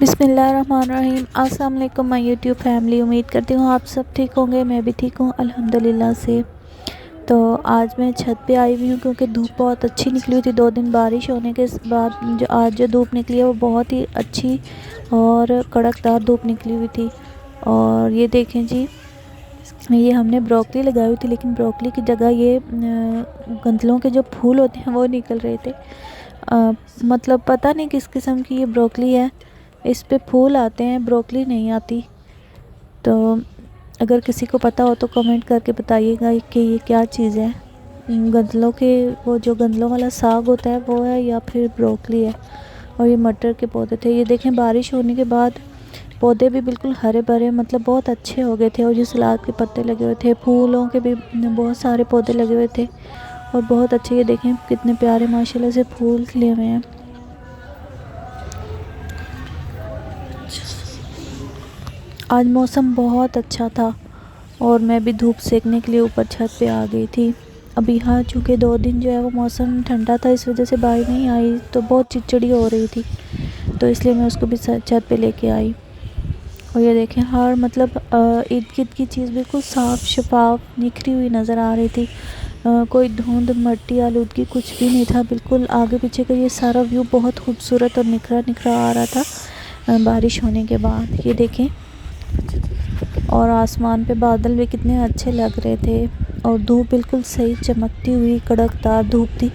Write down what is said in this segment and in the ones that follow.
बिस्मिल्लाहिर्रहमानिर्रहीम। अस्सलाम वालेकुम माय यूट्यूब फैमिली। उम्मीद करती हूँ आप सब ठीक होंगे। मैं भी ठीक हूँ अल्हम्दुलिल्लाह से। तो आज मैं छत पे आई हुई हूँ क्योंकि धूप बहुत अच्छी निकली हुई थी। 2 दिन बारिश होने के बाद जो आज जो धूप निकली है वो बहुत ही अच्छी और कड़कदार धूप निकली हुई थी। और ये देखें जी, ये हमने ब्रोकली लगाई हुई थी, लेकिन ब्रोकली की जगह ये गंदलों के जो फूल होते हैं वो निकल रहे थे। मतलब पता नहीं किस किस्म की ये ब्रोकली है, इस पे फूल आते हैं, ब्रोकली नहीं आती। तो अगर किसी को पता हो तो कमेंट करके बताइएगा कि ये क्या चीज़ है। गंदलों के वो जो गंदलों वाला साग होता है वो है या फिर ब्रोकली है। और ये मटर के पौधे थे। ये देखें, बारिश होने के बाद पौधे भी बिल्कुल हरे भरे, मतलब बहुत अच्छे हो गए थे। और ये सलाद के पत्ते लगे हुए थे, फूलों के भी बहुत सारे पौधे लगे हुए थे और बहुत अच्छे। ये देखें कितने प्यारे माशाल्लाह से फूल खिले हुए हैं। आज मौसम बहुत अच्छा था और मैं भी धूप सेकने के लिए ऊपर छत पे आ गई थी। अब यहाँ चूँकि 2 दिन जो है वो मौसम ठंडा था, इस वजह से बाहर नहीं आई, तो बहुत चिड़चिड़ी हो रही थी, तो इसलिए मैं उसको भी छत पे लेके आई। और ये देखें, हर मतलब इर्द गिर्द की चीज़ बिल्कुल साफ़ शफाफ निखरी हुई नज़र आ रही थी। कोई धुंध मट्टी आलूदगी कुछ भी नहीं था। बिल्कुल आगे पीछे का ये सारा व्यू बहुत खूबसूरत और निखरा निखरा आ रहा था बारिश होने के बाद। ये देखें, और आसमान पे बादल भी कितने अच्छे लग रहे थे और धूप बिल्कुल सही चमकती हुई कड़कदार धूप थी।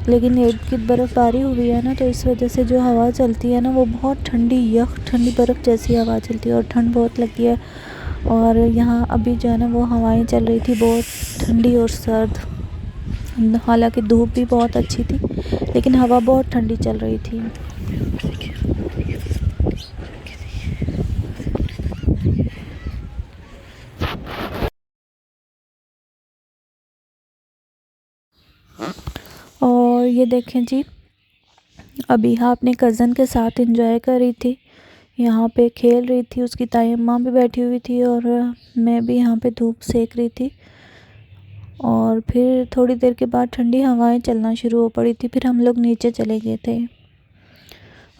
लेकिन इर्द गिर्द बर्फ़बारी हुई है ना, तो इस वजह से जो हवा चलती है ना वो बहुत ठंडी यख ठंडी बर्फ़ जैसी हवा चलती है और ठंड बहुत लगती है। और यहाँ अभी जो है ना वो हवाएं चल रही थी बहुत ठंडी और सर्द। हालांकि धूप भी बहुत अच्छी थी लेकिन हवा बहुत ठंडी चल रही थी। और ये देखें जी, अभी यहाँ अपने कज़न के साथ एंजॉय कर रही थी, यहाँ पे खेल रही थी। उसकी ताई अम्मा भी बैठी हुई थी और मैं भी यहाँ पे धूप सेक रही थी। और फिर थोड़ी देर के बाद ठंडी हवाएं चलना शुरू हो पड़ी थी। फिर हम लोग नीचे चले गए थे।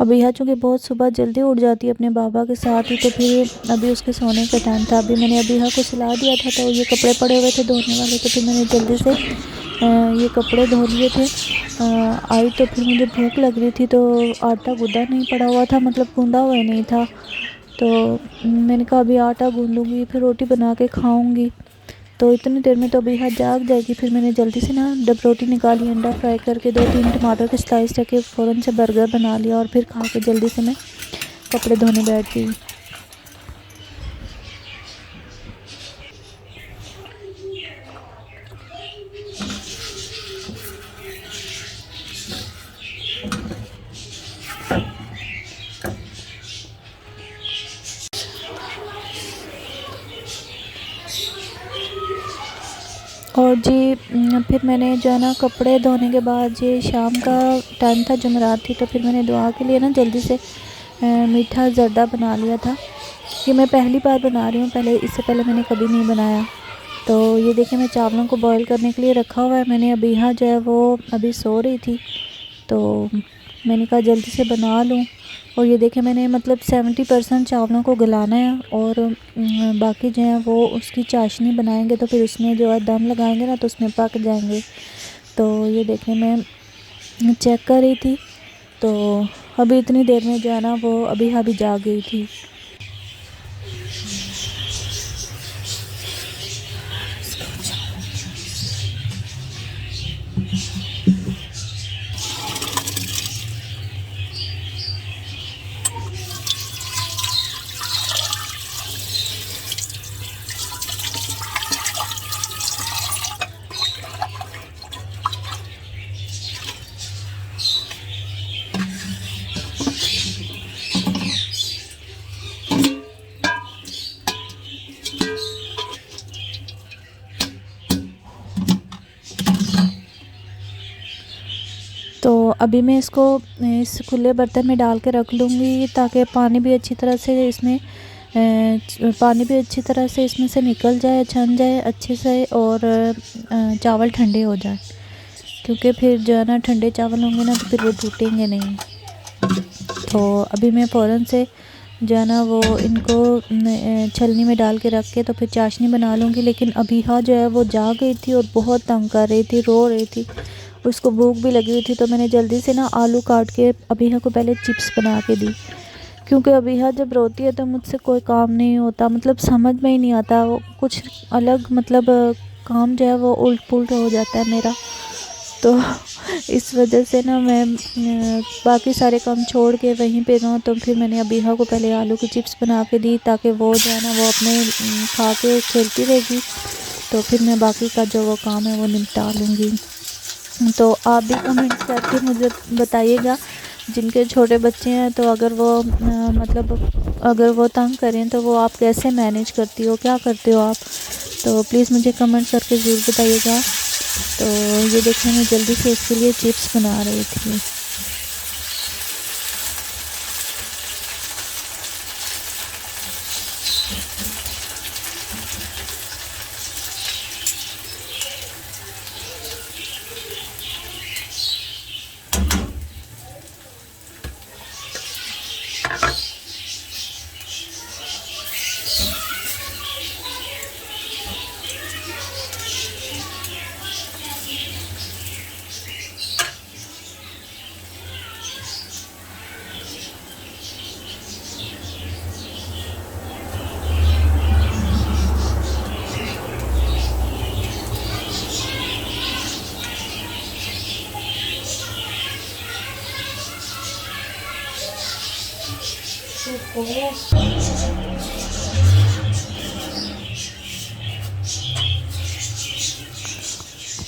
अभी यहाँ चूँकि बहुत सुबह जल्दी उठ जाती है अपने बाबा के साथ ही, तो फिर अभी उसके सोने का टाइम था। अभी मैंने अभी यहाँ को सुला दिया था, तो ये कपड़े पड़े हुए थे धोने वाले, तो फिर मैंने जल्दी से ये कपड़े धो लिए थे। आई तो फिर मुझे भूख लग रही थी, तो आटा गूँधा नहीं पड़ा हुआ था, मतलब गूँधा हुआ नहीं था। तो मैंने कहा अभी आटा गूँधूँगी फिर रोटी बना के खाऊँगी, तो इतनी देर में तो अभी हाथ जाग जाएगी। फिर मैंने जल्दी से ना डब रोटी निकाली, अंडा फ्राई करके 2-3 टमाटर के स्लाइस रखे, फ़ौरन से बर्गर बना लिया और फिर खा के जल्दी से मैं कपड़े धोने बैठ गई। और जी फिर मैंने जो है ना कपड़े धोने के बाद, ये शाम का टाइम था, जुमेरात थी, तो फिर मैंने दुआ के लिए ना जल्दी से मीठा ज़र्दा बना लिया था। ये मैं पहली बार बना रही हूँ, इससे पहले मैंने कभी नहीं बनाया। तो ये देखिए, मैं चावलों को बॉईल करने के लिए रखा हुआ है। मैंने अभी यहाँ जो है वो अभी सो रही थी, तो मैंने कहा जल्दी से बना लूँ। और ये देखें, मैंने मतलब 70% चावलों को गलाना है और बाकी जो है वो उसकी चाशनी बनाएंगे, तो फिर उसमें जो है दम लगाएंगे ना, तो उसमें पक जाएंगे। तो ये देखें, मैं चेक कर रही थी, तो अभी इतनी देर में जो है ना वो अभी जा गई थी। तो अभी मैं इसको इस खुले बर्तन में डाल के रख लूँगी, ताकि पानी भी अच्छी तरह से इसमें से निकल जाए, छन जाए अच्छे से, और चावल ठंडे हो जाए, क्योंकि फिर जो है ना ठंडे चावल होंगे ना तो फिर वो टूटेंगे नहीं। तो अभी मैं फ़ौरन से जो है ना वो इनको छलनी में डाल के रख के तो फिर चाशनी बना लूँगी। लेकिन अबीहा जो है वो जा गई थी और बहुत तंग कर रही थी, रो रही थी, उसको भूख भी लगी हुई थी। तो मैंने जल्दी से ना आलू काट के अबीहा को पहले चिप्स बना के दी, क्योंकि अबीहा जब रोती है तो मुझसे कोई काम नहीं होता, मतलब समझ में ही नहीं आता, वो कुछ अलग मतलब काम जो है वो उल्ट पुल्ट हो जाता है मेरा। तो इस वजह से ना मैं बाकी सारे काम छोड़ के वहीं पे रहूँ। तो फिर मैंने अबीहा को पहले आलू की चिप्स बना के दी, ताकि वो जो है ना वो अपने खा के खेलती रहेगी, तो फिर मैं बाकी का जो वो काम है वो निपटा लूँगी। तो आप भी कमेंट करके मुझे बताइएगा, जिनके छोटे बच्चे हैं तो अगर वो मतलब अगर वो तंग करें तो वो आप कैसे मैनेज करती हो, क्या करते हो आप, तो प्लीज़ मुझे कमेंट करके ज़रूर बताइएगा। तो ये देखिए मैं जल्दी से इसके लिए चिप्स बना रही थी।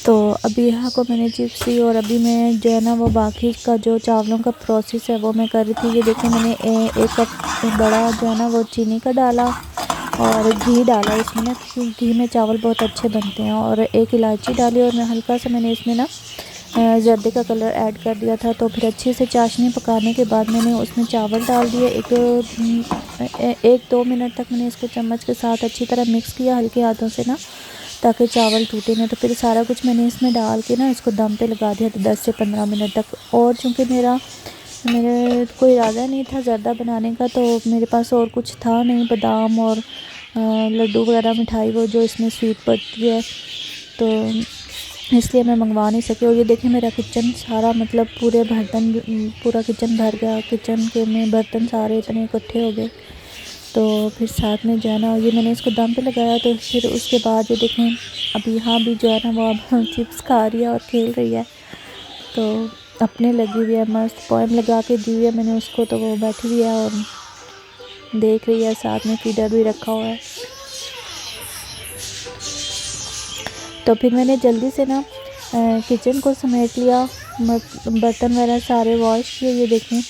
तो अभी यहाँ को मैंने चिप्स दी और अभी मैं जो है ना वो बाकी का जो चावलों का प्रोसेस है वो मैं कर रही थी। ये देखिए मैंने एक कप बड़ा जो है ना वो चीनी का डाला और घी डाला इसमें ना, क्योंकि घी में चावल बहुत अच्छे बनते हैं, और एक इलायची डाली और मैं हल्का सा मैंने इसमें ना ज़र्दे का कलर ऐड कर दिया था। तो फिर अच्छे से चाशनी पकाने के बाद मैंने उसमें चावल डाल दिए। एक दो मिनट तक मैंने इसको चम्मच के साथ अच्छी तरह मिक्स किया हल्के हाथों से ना, ताकि चावल टूटे ना। तो फिर सारा कुछ मैंने इसमें डाल के ना इसको दम पे लगा दिया था 10 से 15 मिनट तक। और चूँकि मेरे कोई इरादा नहीं था ज़र्दा बनाने का, तो मेरे पास और कुछ था नहीं, बादाम और लड्डू वगैरह मिठाई वो जो इसमें स्वीट पड़ती है, तो इसलिए मैं मंगवा नहीं सकी। और ये देखिए मेरा किचन सारा मतलब पूरा किचन भर गया, किचन के में बर्तन सारे इतने इकट्ठे हो गए। तो फिर साथ में जो है ना ये मैंने इसको दम पे लगाया। तो फिर उसके बाद ये देखें अभी यहाँ भी जो है ना वो अब चिप्स खा रही है और खेल रही है, तो अपने लगी हुई है, मस्त पोएम लगा के दी हुई है मैंने उसको, तो वो बैठी हुई है और देख रही है, साथ में फीडर भी रखा हुआ है। तो फिर मैंने जल्दी से ना किचन को समेट लिया, बर्तन वगैरह सारे वॉश किए, ये देखें।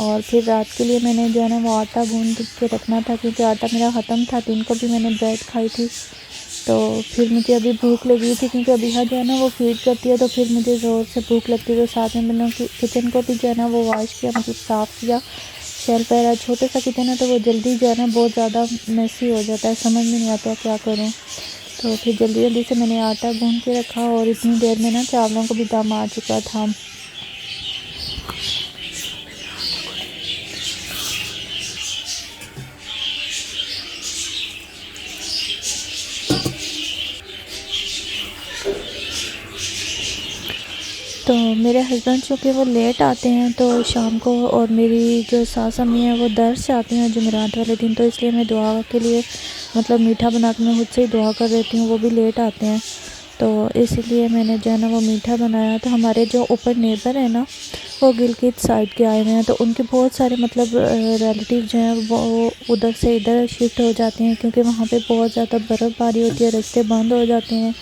और फिर रात के लिए मैंने जो है ना वो आटा गूंद के रखना था, क्योंकि आटा मेरा ख़त्म था। दिन को भी मैंने ब्रेड खाई थी, तो फिर मुझे अभी भूख लगी थी, क्योंकि अभी जो है ना वो फीड करती है, तो फिर मुझे ज़ोर से भूख लगती है। तो साथ में मैंने किचन को भी जो है ना वो वॉश किया, मतलब साफ़ किया। शेल्फ वगैरह छोटा सा किचन है, तो वो जल्दी जो है ना बहुत ज़्यादा मेसी हो जाता है, समझ में नहीं आता क्या करूँ। तो फिर जल्दी से मैंने आटा गूंद के रखा, और इतनी देर में ना चावलों को भी दम आ चुका था। तो मेरे हस्बैंड चूँकि वो लेट आते हैं तो शाम को, और मेरी जो सास अम्मी है वो दर्स से आती हैं जुमेरात वाले दिन, तो इसलिए मैं दुआ के लिए मतलब मीठा बना के मैं खुद से ही दुआ कर देती हूँ, वो भी लेट आते हैं, तो इसलिए मैंने जो है ना वो मीठा बनाया। तो हमारे जो ऊपर नेबर है ना वो गिलगित साइड के आए हुए हैं, तो उनके बहुत सारे मतलब रिलेटिव जो हैं वो उधर से इधर शिफ्ट हो जाते हैं, क्योंकि वहाँ पे बहुत ज़्यादा बर्फ़बारी होती है, रास्ते बंद हो जाते हैं,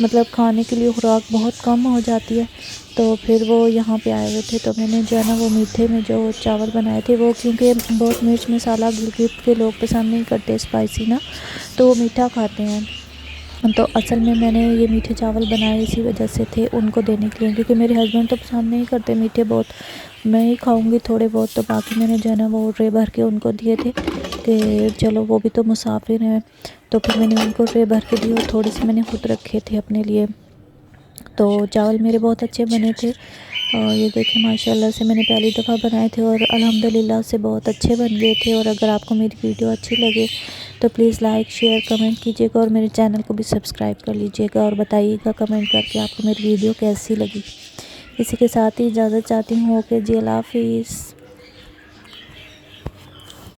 मतलब खाने के लिए खुराक बहुत कम हो जाती है। तो फिर वो यहाँ पे आए हुए थे, तो मैंने जो है ना वो मीठे में जो चावल बनाए थे वो, क्योंकि बहुत मिर्च मसाला गिलगित के लोग पसंद नहीं करते स्पाइसी ना, तो वो मीठा खाते हैं। तो असल में मैंने ये मीठे चावल बनाए इसी वजह से थे, उनको देने के लिए, क्योंकि मेरे हस्बैंड तो पसंद नहीं करते मीठे बहुत, मैं ही खाऊंगी थोड़े बहुत, तो बाकी मैंने जो है ना वो ट्रे भर के उनको दिए थे कि चलो वो भी तो मुसाफिर हैं। तो फिर मैंने उनको ट्रे भर के दिए, और थोड़े से मैंने खुद रखे थे अपने लिए। तो चावल मेरे बहुत अच्छे बने थे, और ये देखें माशाल्लाह से मैंने पहली दफ़ा बनाए थे और अल्हम्दुलिल्लाह से बहुत अच्छे बन गए थे। और अगर आपको मेरी वीडियो अच्छी लगे तो प्लीज़ लाइक शेयर कमेंट कीजिएगा और मेरे चैनल को भी सब्सक्राइब कर लीजिएगा और बताइएगा कमेंट करके आपको मेरी वीडियो कैसी लगी। इसी के साथ ही इजाज़त चाहती हूँ। ओके जी, अल्लाह हाफिज़।